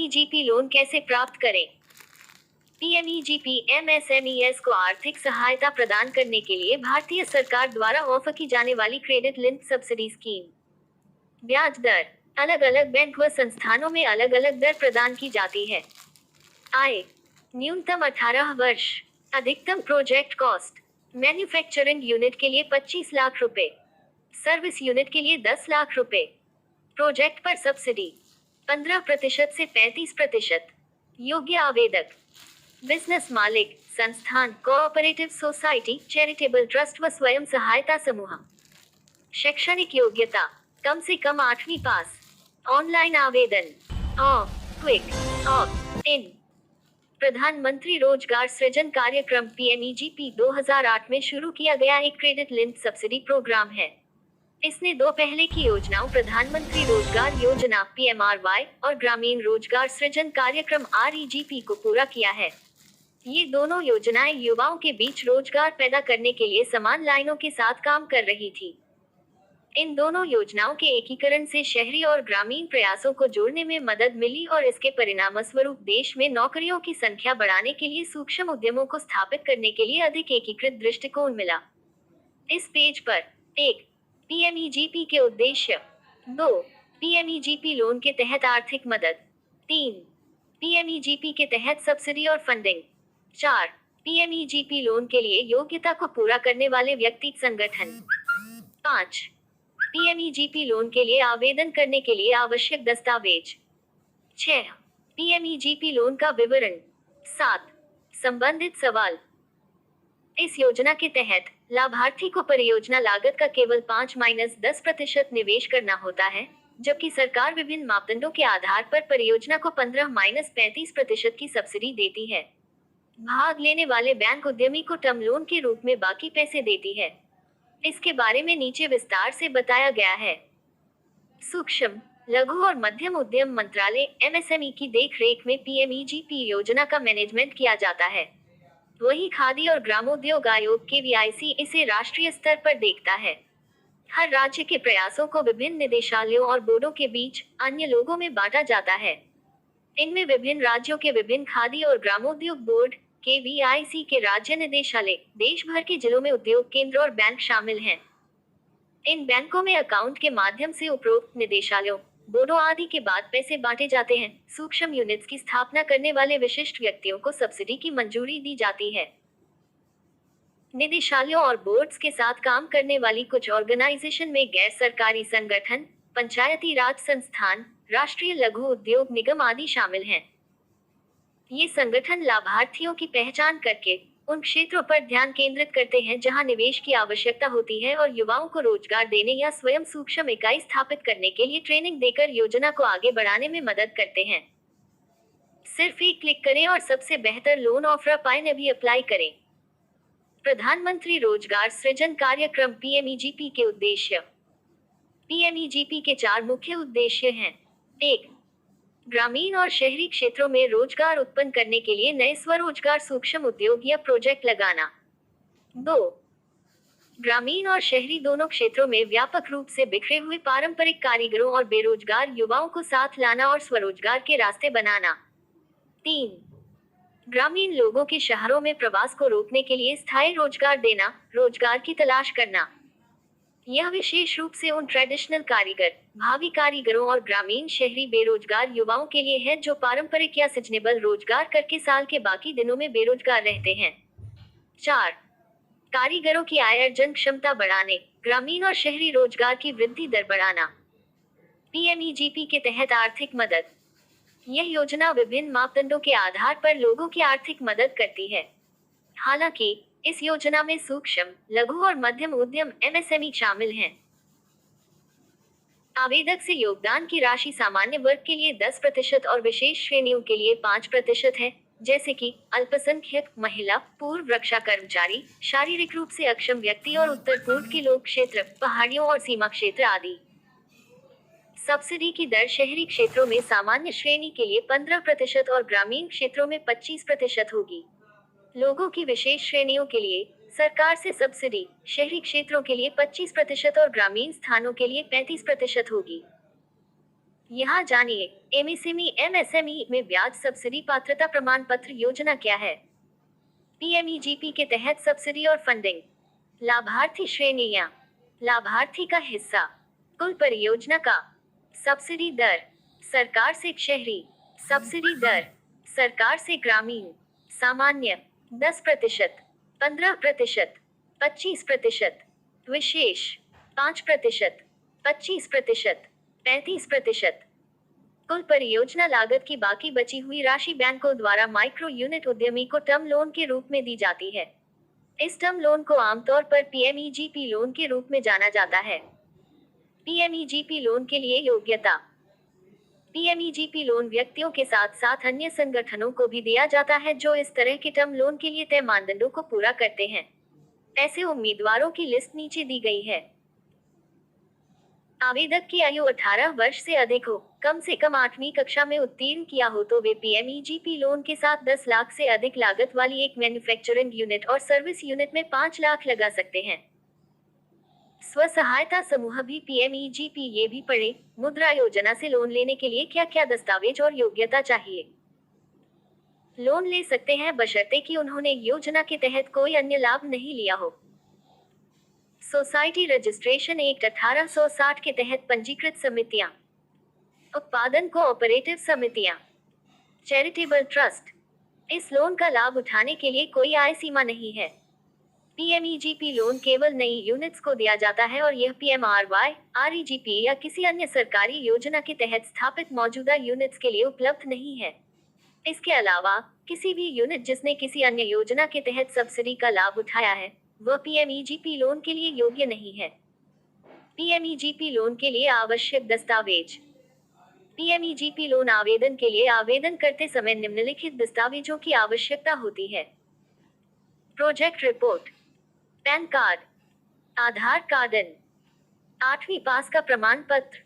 PMEGP loan कैसे प्राप्त करें? पीएमईजीपी एमएसएमईएस को आर्थिक सहायता प्रदान करने के लिए भारतीय सरकार द्वारा ऑफर की जाने वाली क्रेडिट लिंक्ड सब्सिडी स्कीम। ब्याज दर अलग अलग बैंक व संस्थानों में अलग अलग दर प्रदान की जाती है। आय न्यूनतम 18 वर्ष। अधिकतम प्रोजेक्ट कॉस्ट मैन्युफैक्चरिंग यूनिट के लिए 25 लाख रुपए, सर्विस यूनिट के लिए 10 लाख रुपए। प्रोजेक्ट पर सब्सिडी 15% से 35%। योग्य आवेदक बिजनेस मालिक, संस्थान, कोऑपरेटिव सोसाइटी, चैरिटेबल ट्रस्ट व स्वयं सहायता समूह। शैक्षणिक योग्यता कम से कम 8वीं पास। ऑनलाइन आवेदन क्विक ऑप्ट इन। प्रधानमंत्री रोजगार सृजन कार्यक्रम पीएमईजीपी 2008 में शुरू किया गया एक क्रेडिट लिंक्ड सब्सिडी प्रोग्राम है। इसने दो पहले की योजनाओं प्रधानमंत्री रोजगार योजना पीएमआरवाई और ग्रामीण रोजगार सृजन कार्यक्रम आरईजीपी को पूरा किया है। ये दोनों योजनाएं युवाओं के बीच रोजगार पैदा करने के लिए समान लाइनों के साथ काम कर रही थी। इन दोनों योजनाओं के एकीकरण से शहरी और ग्रामीण प्रयासों को जोड़ने में मदद मिली और इसके परिणामस्वरूप देश में नौकरियों की संख्या बढ़ाने के लिए सूक्ष्म उद्यमों को स्थापित करने के लिए अधिक एकीकृत दृष्टिकोण मिला। इस पेज पर 1. पीएमईजीपी के उद्देश्य। 2. पीएमईजीपी लोन के तहत आर्थिक मदद। 3. पीएमईजीपी के तहत सब्सिडी और फंडिंग। 4. पीएमईजीपी लोन के लिए योग्यता को पूरा करने वाले व्यक्ति संगठन। 5. पीएमईजीपी लोन के लिए आवेदन करने के लिए आवश्यक दस्तावेज। 6. पीएमईजीपी लोन का विवरण। 7. संबंधित सवाल। इस योजना के तहत लाभार्थी को परियोजना लागत का केवल 5-10% निवेश करना होता है, जबकि सरकार विभिन्न मापदंडों के आधार पर परियोजना को 15-35% की सब्सिडी देती है। भाग लेने वाले बैंक उद्यमी को टर्म लोन के रूप में बाकी पैसे देती है। इसके बारे में नीचे विस्तार से बताया गया है। सूक्ष्म, लघु और मध्यम उद्यम मंत्रालय एमएसएमई की देखरेख में पीएमईजीपी योजना का मैनेजमेंट किया जाता है। वही खादी और ग्रामोद्योग आयोग केवीआईसी इसे राष्ट्रीय स्तर पर देखता है। हर राज्य के प्रयासों को विभिन्न निदेशालयों और बोर्डों के बीच अन्य लोगों में बांटा जाता है। इनमें विभिन्न राज्यों के विभिन्न खादी और ग्रामोद्योग बोर्ड केवीआईसी के राज्य निदेशालय, देश भर के जिलों में उद्योग केंद्र और बैंक शामिल हैं। इन बैंकों में अकाउंट के माध्यम से उपरोक्त निदेशालयों, बोर्डों आदि के बाद पैसे बांटे जाते हैं। सूक्ष्म यूनिट्स की स्थापना करने वाले विशिष्ट व्यक्तियों को सब्सिडी की मंजूरी दी जाती है। निदेशालयों और बोर्ड्स के साथ काम करने वाली कुछ ऑर्गेनाइजेशन में गैर सरकारी संगठन, पंचायती राज संस्थान, राष्ट्रीय लघु उद्योग निगम आदि शामिल हैं। ये संगठन लाभार्थियों की पहचान करके उन क्षेत्रों पर ध्यान केंद्रित करते हैं जहां निवेश की आवश्यकता होती है और युवाओं को रोजगार देने या स्वयं सूक्ष्म इकाई स्थापित करने के लिए ट्रेनिंग देकर योजना को आगे बढ़ाने में मदद करते हैं। सिर्फ एक क्लिक करें और सबसे बेहतर लोन ऑफर पाएं। अभी अप्लाई करें। प्रधानमंत्री रोजगार सृजन कार्यक्रम पीएमईजीपी के उद्देश्य। पीएमईजीपी के 4 मुख्य उद्देश्य हैं। 1. ग्रामीण और शहरी क्षेत्रों में रोजगार उत्पन्न करने के लिए नए स्वरोजगार सूक्ष्म उद्योग या प्रोजेक्ट लगाना। 2. ग्रामीण और शहरी दोनों क्षेत्रों में व्यापक रूप से बिखरे हुए पारंपरिक कारीगरों और बेरोजगार युवाओं को साथ लाना और स्वरोजगार के रास्ते बनाना। 3. ग्रामीण लोगों के शहरों में प्रवास को रोकने के लिए स्थायी रोजगार देना, रोजगार की तलाश करना। यह विशेष रूप से उन ट्रेडिशनल कारीगर, भावी कारीगरों और ग्रामीण शहरी बेरोजगार युवाओं के लिए है जो पारंपरिक या सीजनेबल रोजगार करके साल के बाकी दिनों में बेरोजगार रहते हैं। 4. कारीगरों की आय अर्जन क्षमता बढ़ाने, ग्रामीण और शहरी रोजगार की वृद्धि दर बढ़ाना। पीएमईजीपी के तहत आर्थिक मदद। यह योजना विभिन्न मापदंडों के आधार पर लोगों की आर्थिक मदद करती है। हालांकि इस योजना में सूक्ष्म, लघु और मध्यम उद्यम एमएसएमई शामिल हैं। आवेदक से योगदान की राशि सामान्य वर्ग के लिए 10% और विशेष श्रेणियों के लिए 5% है, जैसे कि अल्पसंख्यक, महिला, पूर्व रक्षा कर्मचारी, शारीरिक रूप से अक्षम व्यक्ति और उत्तर पूर्व के लोक क्षेत्र, पहाड़ियों और सीमा क्षेत्र आदि। सब्सिडी की दर शहरी क्षेत्रों में सामान्य श्रेणी के लिए 15% और ग्रामीण क्षेत्रों में 25% होगी। लोगों की विशेष श्रेणियों के लिए सरकार से सब्सिडी शहरी क्षेत्रों के लिए 25% और ग्रामीण स्थानों के लिए 35% होगी। यहाँ जानिए एमएसएमई में ब्याज सब्सिडी पात्रता प्रमाण पत्र योजना क्या है। पीएमईजीपी के तहत सब्सिडी और फंडिंग। लाभार्थी श्रेणियां। लाभार्थी का हिस्सा। कुल परियोजना का। सब्सिडी दर। सरकार से शहरी। सब्सिडी दर। सरकार से ग्रामीण। सामान्य 10%, 15%, 25%, विशेष 5%, 25%, 35%। कुल परियोजना लागत की बाकी बची हुई राशि बैंकों द्वारा माइक्रो यूनिट उद्यमी को टर्म लोन के रूप में दी जाती है। इस टर्म लोन को आमतौर पर पीएमईजीपी लोन के रूप में जाना जाता है। पीएमईजीपी लोन के लिए योग्यता। पीएमईजीपी लोन व्यक्तियों के साथ साथ अन्य संगठनों को भी दिया जाता है जो इस तरह के टर्म लोन के लिए तय मानदंडों को पूरा करते हैं। ऐसे उम्मीदवारों की लिस्ट नीचे दी गई है। आवेदक की आयु 18 वर्ष से अधिक हो, कम से कम 8वीं कक्षा में उत्तीर्ण किया हो तो वे पीएमईजीपी लोन के साथ 10 लाख से अधिक लागत वाली एक मैन्युफैक्चरिंग यूनिट और सर्विस यूनिट में 5 लाख लगा सकते हैं। स्व सहायता समूह भी पीएमईजीपी। ये भी पढ़े, मुद्रा योजना से लोन लेने के लिए क्या क्या दस्तावेज और योग्यता चाहिए। लोन ले सकते हैं बशर्ते कि उन्होंने योजना के तहत कोई अन्य लाभ नहीं लिया हो। सोसाइटी रजिस्ट्रेशन एक्ट 1860 के तहत पंजीकृत समितियां। उत्पादन कोऑपरेटिव समितियां। Charitable trust. इस लोन का लाभ उठाने के लिए कोई आय सीमा नहीं है। पीएमईजीपी लोन केवल नई यूनिट्स को दिया जाता है और यह पीएमआरवाई, आरईजीपी या किसी अन्य सरकारी योजना के तहत स्थापित मौजूदा यूनिट्स के लिए उपलब्ध नहीं है। इसके अलावा किसी भी यूनिट जिसने किसी अन्य योजना के तहत सब्सिडी का लाभ उठाया है, वह पीएमईजीपी लोन के लिए योग्य नहीं है। पीएमईजीपी लोन के लिए आवश्यक दस्तावेज। पीएमईजीपी लोन आवेदन के लिए आवेदन करते समय निम्नलिखित दस्तावेजों की आवश्यकता होती है। प्रोजेक्ट रिपोर्ट, पैन कार्ड, आधार कार्ड, 8वीं पास का प्रमाण पत्र,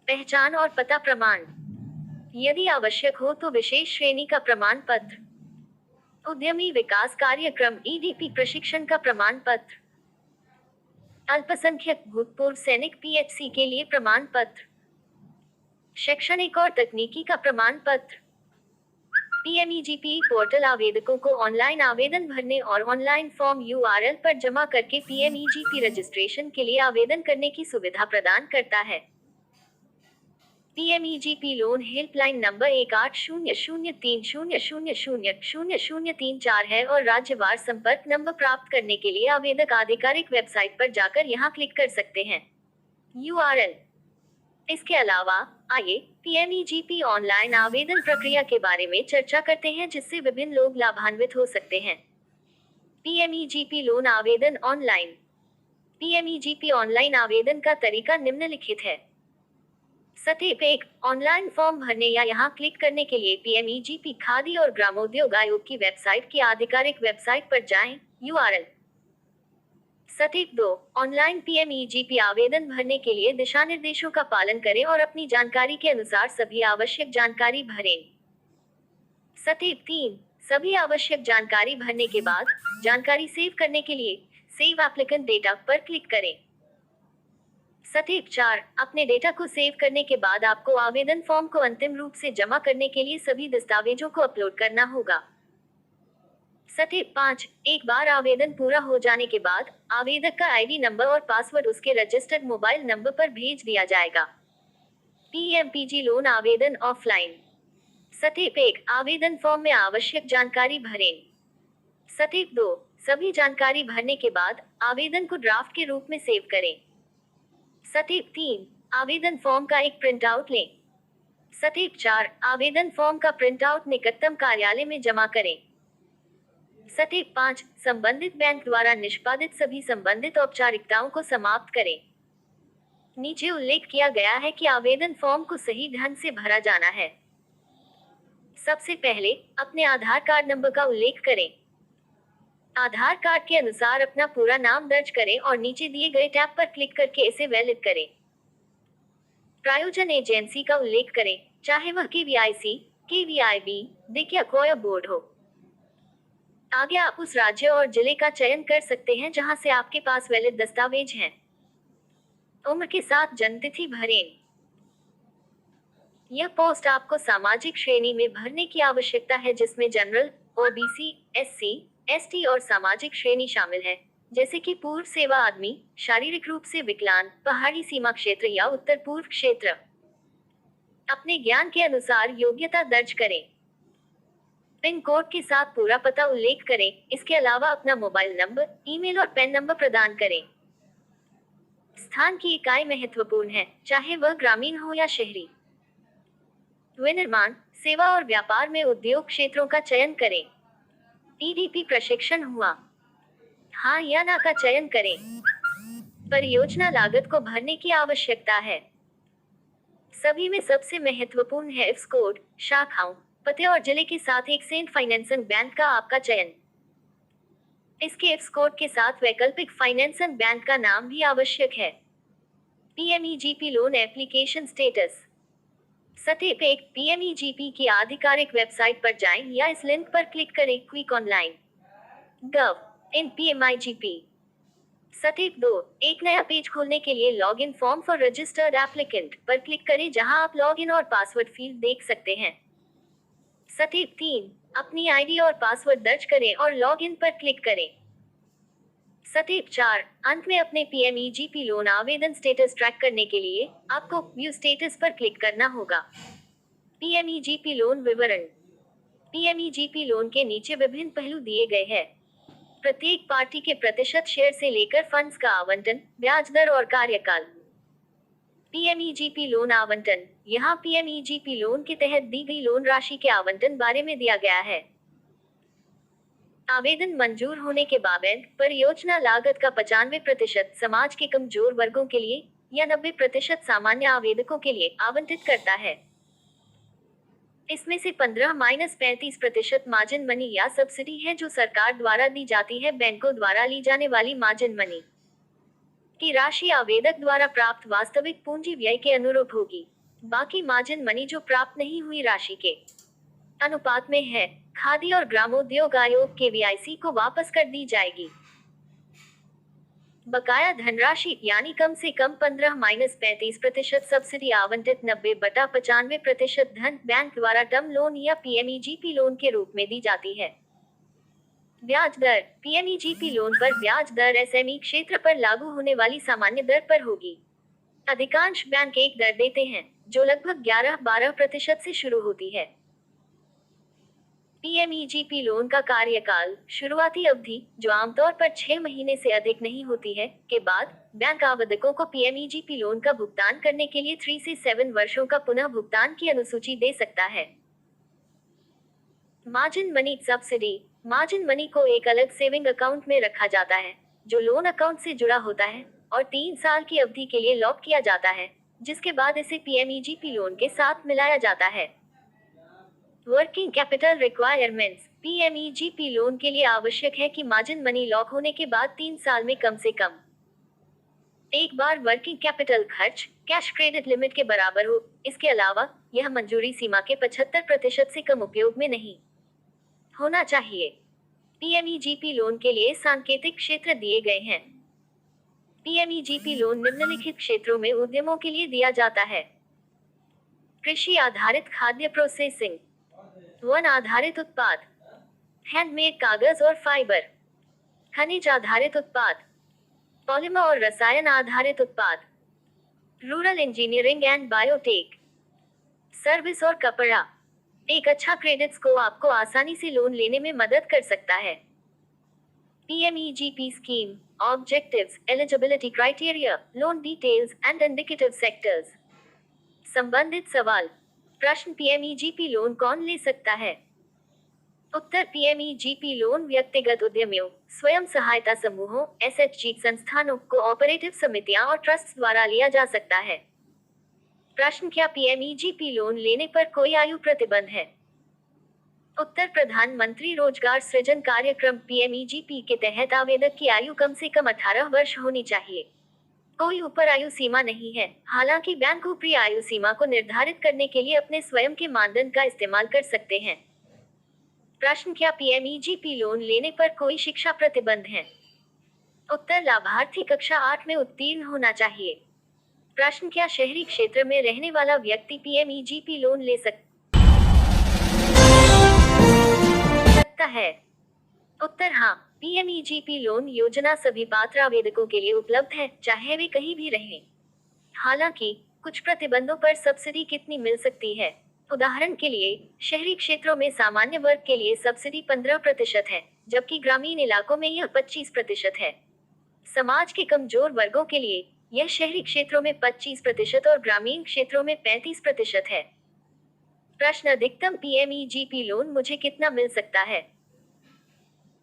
पहचान और पता प्रमाण। यदि आवश्यक हो तो विशेष श्रेणी का प्रमाण पत्र, उद्यमी विकास कार्यक्रम ईडीपी प्रशिक्षण का प्रमाण पत्र, अल्पसंख्यक भूतपूर्व सैनिक पीएचसी के लिए प्रमाण पत्र, शैक्षणिक और तकनीकी का प्रमाण पत्र। पीएमईजीपी पोर्टल आवेदकों को ऑनलाइन आवेदन भरने और ऑनलाइन फॉर्म यूआरएल पर जमा करके पीएमईजीपी रजिस्ट्रेशन के लिए आवेदन करने की सुविधा प्रदान करता है। पीएमईजीपी लोन हेल्पलाइन नंबर 18003000000034 है और राज्यवार संपर्क नंबर प्राप्त करने के लिए आवेदक आधिकारिक वेबसाइट पर जाकर यहां क्लिक कर सकते हैं। यूआरएल। इसके अलावा आइए पीएमईजीपी ऑनलाइन आवेदन प्रक्रिया के बारे में चर्चा करते हैं जिससे विभिन्न लोग लाभान्वित हो सकते हैं। पीएमईजीपी लोन आवेदन ऑनलाइन। पीएमईजीपी ऑनलाइन आवेदन का तरीका निम्नलिखित है। स्टेप 1, ऑनलाइन फॉर्म भरने या यहां क्लिक करने के लिए पीएमईजीपी खादी और ग्रामोद्योग आयोग की वेबसाइट की आधिकारिक वेबसाइट पर जाएं। यूआरएल। स्टेप 2, ऑनलाइन पीएमईजीपी आवेदन भरने के लिए दिशा निर्देशों का पालन करें और अपनी जानकारी के अनुसार सभी आवश्यक जानकारी भरें। स्टेप 3, सभी आवश्यक जानकारी भरने के बाद जानकारी सेव करने के लिए सेव एप्लीकेंट डेटा पर क्लिक करें। स्टेप 4, अपने डेटा को सेव करने के बाद आपको आवेदन फॉर्म को अंतिम रूप से जमा करने के लिए सभी दस्तावेजों को अपलोड करना होगा। स्टेप 5, एक बार आवेदन पूरा हो जाने के बाद आवेदक का आईडी नंबर और पासवर्ड उसके रजिस्टर्ड मोबाइल नंबर पर भेज दिया जाएगा। पीएमपीजी लोन आवेदन ऑफलाइन। स्टेप 1, आवेदन फॉर्म में आवश्यक जानकारी भरें। स्टेप 2, सभी जानकारी भरने के बाद आवेदन को ड्राफ्ट के रूप में सेव करें। स्टेप 3, आवेदन फॉर्म का एक प्रिंट आउट लें। स्टेप 4, आवेदन फॉर्म का प्रिंट आउट निकटतम कार्यालय में जमा करें। स्टेप 5, संबंधित बैंक द्वारा निष्पादित सभी संबंधित औपचारिकताओं को समाप्त करें। नीचे उल्लेख किया गया है कि आवेदन फॉर्म को सही ढंग से भरा जाना है। सबसे पहले अपने आधार कार्ड नंबर का उल्लेख करें। आधार कार्ड के अनुसार अपना पूरा नाम दर्ज करें और नीचे दिए गए टैब पर क्लिक करके इसे वैलिड करें। प्रायोजन एजेंसी का उल्लेख करें, चाहे वह केवीआईसी, केवीआईबी, दिक या कोई बोर्ड हो। आगे आप उस राज्य और जिले का चयन कर सकते हैं जहां से आपके पास वैलिड दस्तावेज हैं। उम्र के साथ जन्मतिथि भरें। यह पोस्ट आपको सामाजिक श्रेणी में भरने की आवश्यकता है जिसमें जनरल, ओबीसी, एससी, एसटी और सामाजिक श्रेणी शामिल है, जैसे कि पूर्व सेवा आदमी, शारीरिक रूप से विकलांग, पहाड़ी सीमा क्षेत्र या उत्तर पूर्व क्षेत्र। अपने ज्ञान के अनुसार योग्यता दर्ज करें। पिन कोड के साथ पूरा पता उल्लेख करें। इसके अलावा अपना मोबाइल नंबर, ईमेल और पैन नंबर प्रदान करें। स्थान की इकाई महत्वपूर्ण है, चाहे वह ग्रामीण हो या शहरी। विनिर्माण, सेवा और व्यापार में उद्योग क्षेत्रों का चयन करें। ईडीपी प्रशिक्षण हुआ? हाँ या ना का चयन करें। परियोजना लागत को भरने की आवश्यकता है। सभी में सबसे महत्वपूर्ण है IFS कोड, शाखाओं, पते और जिले के साथ एक सेंट फाइनेंसिंग बैंक का आपका चयन। इसके IFS कोड के साथ वैकल्पिक फाइनेंसिंग बैंक का नाम भी आवश्यक है। PMEGP loan application status. सटीक एक PMEGP की आधिकारिक वेबसाइट पर जाएं या इस लिंक पर क्लिक करें। क्विक ऑनलाइन गव इन PMIGP। सटीक 2 एक नया पेज खोलने के लिए log in form for registered applicant पर क्लिक करें जहां आप लॉग इन और पासवर्ड फील्ड देख सकते हैं। सटीक 3 अपनी आईडी और पासवर्ड दर्ज करें और लॉग इन पर क्लिक करें। सटीक 4 अंत में अपने PMEGP लोन आवेदन स्टेटस ट्रैक करने के लिए आपको व्यू स्टेटस पर क्लिक करना होगा। PMEGP लोन विवरण। PMEGP लोन के नीचे विभिन्न पहलू दिए गए हैं। प्रत्येक पार्टी के प्रतिशत शेयर से लेकर फंड्स का आवंटन, ब्याज दर और कार्यकाल। PMEGP लोन आवंटन। यहाँ PMEGP लोन के तहत दी गई लोन राशि के आवंटन बारे में दिया गया है। आवेदन मंजूर होने के बाद परियोजना लागत का 95% समाज के कमजोर वर्गों के लिए या 90% सामान्य आवेदकों के लिए आवंटित करता है। इसमें से 15-35% मार्जिन मनी या सब्सिडी है जो सरकार द्वारा दी जाती है। बैंकों द्वारा ली जाने वाली मार्जिन मनी की राशि आवेदक द्वारा प्राप्त वास्तविक पूंजी व्यय के अनुरूप होगी। बाकी मार्जिन मनी जो प्राप्त नहीं हुई राशि के अनुपात में है, खादी और ग्रामोद्योग आयोग के VIC को वापस कर दी जाएगी। बकाया धनराशि यानी कम से कम 15-35% सब्सिडी आवंटित 90/95% धन बैंक द्वारा टर्म लोन या PMEGP लोन के रूप में दी जाती है। ब्याज दर। PMEGP लोन पर ब्याज दर SME क्षेत्र पर लागू होने वाली सामान्य दर पर होगी। अधिकांश बैंक एक दर देते हैं जो लगभग 11-12% से शुरू होती है। PMEGP लोन का कार्यकाल। शुरुआती अवधि, जो आमतौर पर 6 महीने से अधिक नहीं होती है, के बाद बैंक आवेदकों को PMEGP लोन का भुगतान करने के लिए 3 से 7 वर्षों का पुनः भुगतान की अनुसूची दे सकता है। Margin money subsidy. Margin money को एक अलग सेविंग अकाउंट में रखा जाता है जो लोन अकाउंट से जुड़ा होता है और 3 साल की अवधि के लिए लॉक किया जाता है, जिसके बाद इसे PMEGP लोन के साथ मिलाया जाता है। Working capital requirements. PMEGP loan के लिए आवश्यक है कि मार्जिन मनी लॉक होने के बाद 3 साल में कम से कम एक बार वर्किंग कैपिटल खर्च कैश क्रेडिट लिमिट के बराबर हो। इसके अलावा यह मंजूरी सीमा के 75% से कम उपयोग में नहीं होना चाहिए। PMEGP लोन के लिए सांकेतिक क्षेत्र दिए गए हैं। PMEGP लोन निम्नलिखित क्षेत्रों में उद्यमों के लिए दिया जाता है। कृषि आधारित खाद्य प्रोसेसिंग, वन आधारित उत्पाद, हैंडमेड कागज और फाइबर, खनिज आधारित उत्पाद, पॉलिमर और रसायन आधारित उत्पाद, rural engineering and biotech, service और कपड़ा। एक अच्छा क्रेडिट स्कोर आपको आसानी से लोन लेने में मदद कर सकता है। PMEGP scheme, objectives, eligibility criteria, loan details and indicative sectors. संबंधित सवाल। प्रश्न। PMEGP लोन कौन ले सकता है? उत्तर। PMEGP लोन व्यक्तिगत उद्यमियों, स्वयं सहायता समूहों, SHG संस्थानों, कोऑपरेटिव समितियां और ट्रस्ट द्वारा लिया जा सकता है। प्रश्न। क्या PMEGP लोन लेने पर कोई आयु प्रतिबंध है? उत्तर। प्रधानमंत्री रोजगार सृजन कार्यक्रम PMEGP के तहत आवेदक की आयु कम से कम 18 वर्ष होनी चाहिए। कोई ऊपर आयु सीमा नहीं है। हालांकि बैंक ऊपरी आयु सीमा को निर्धारित करने के लिए अपने स्वयं के मानदंड का इस्तेमाल कर सकते हैं। प्रश्न। क्या PMEGP लोन लेने पर कोई शिक्षा प्रतिबंध है? उत्तर। लाभार्थी कक्षा 8 में उत्तीर्ण होना चाहिए। प्रश्न, क्या शहरी क्षेत्र में रहने वाला व्यक्ति पीएमईजीपी लोन ले सकता है? उत्तर, हाँ। पीएमईजीपी लोन योजना सभी पात्र आवेदकों के लिए उपलब्ध है, चाहे वे कहीं भी रहें। हालांकि कुछ प्रतिबंधों पर सब्सिडी कितनी मिल सकती है। उदाहरण के लिए, शहरी क्षेत्रों में सामान्य वर्ग के लिए सब्सिडी 15% है, जबकि ग्रामीण इलाकों में यह 25% है। समाज के कमजोर वर्गों के लिए यह शहरी क्षेत्रों में 25% और ग्रामीण क्षेत्रों में 35% है। प्रश्न, अधिकतम पीएमईजीपी लोन मुझे कितना मिल सकता है?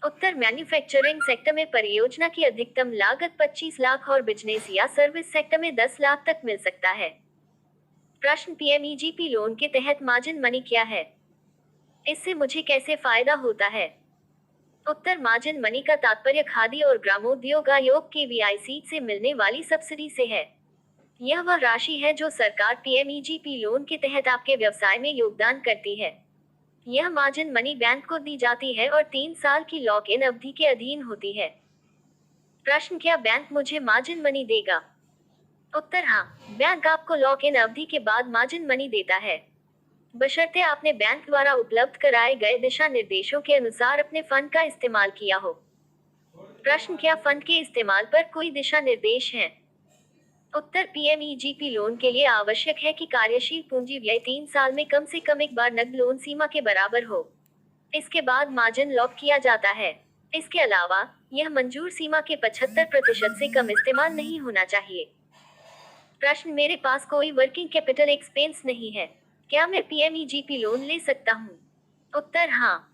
उत्तर, मैन्युफैक्चरिंग सेक्टर में परियोजना की अधिकतम लागत 25 लाख और बिजनेस या सर्विस सेक्टर में 10 लाख तक मिल सकता है। प्रश्न, पीएमईजीपी लोन के तहत मार्जिन मनी क्या है? इससे मुझे कैसे फायदा होता है? उत्तर, मार्जिन मनी का तात्पर्य खादी और ग्रामोद्योग आयोग के वीआईसी से मिलने वाली सब्सिडी से है। यह वह राशि है जो सरकार पीएमईजीपी लोन के तहत आपके व्यवसाय में योगदान करती है। यह मार्जिन मनी बैंक को दी जाती है और 3 साल की लॉक इन अवधि के अधीन होती है। प्रश्न, क्या बैंक मुझे मार्जिन मनी देगा? उत्तर, हाँ। बैंक आपको लॉक इन अवधि के बाद मार्जिन मनी देता है, बशर्ते आपने बैंक द्वारा उपलब्ध कराए गए दिशा निर्देशों के अनुसार अपने फंड का इस्तेमाल किया हो। प्रश्न, क्या फंड के इस्तेमाल पर कोई दिशा निर्देश हैं? उत्तर, पीएमईजीपी लोन के लिए आवश्यक है कि कार्यशील पूंजी व्यय 3 साल में कम से कम एक बार नकद लोन सीमा के बराबर हो। इसके बाद मार्जिन लॉक किया जाता है। इसके अलावा यह मंजूर सीमा के 75% से कम इस्तेमाल नहीं होना चाहिए। प्रश्न, मेरे पास कोई वर्किंग कैपिटल एक्सपेंस नहीं है, क्या मैं पीएमईजीपी लोन ले सकता हूँ? उत्तर, हाँ।